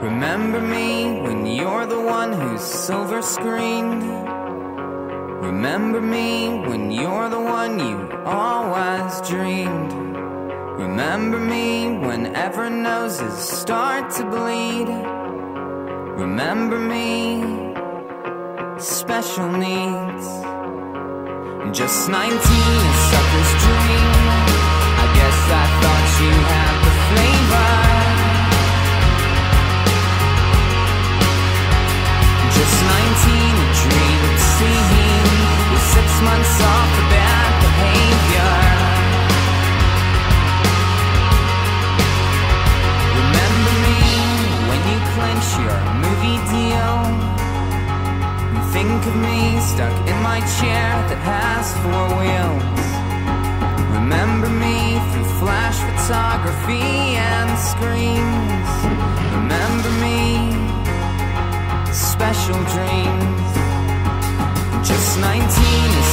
Remember me when you're the one who's silver screened. Remember me when you're the one you always dreamed. Remember me whenever noses start to bleed. Remember me, special needs. Just 19, a sucker's dream. I guess I thought you had the flavor. Just 19, a dream of seeing with 6 months off the bad behavior. Remember me when you clench your movie deal. And think of me stuck in my chair that has 4 wheels. Remember me through flash photography and screens. Remember me, special dreams. Just 19 is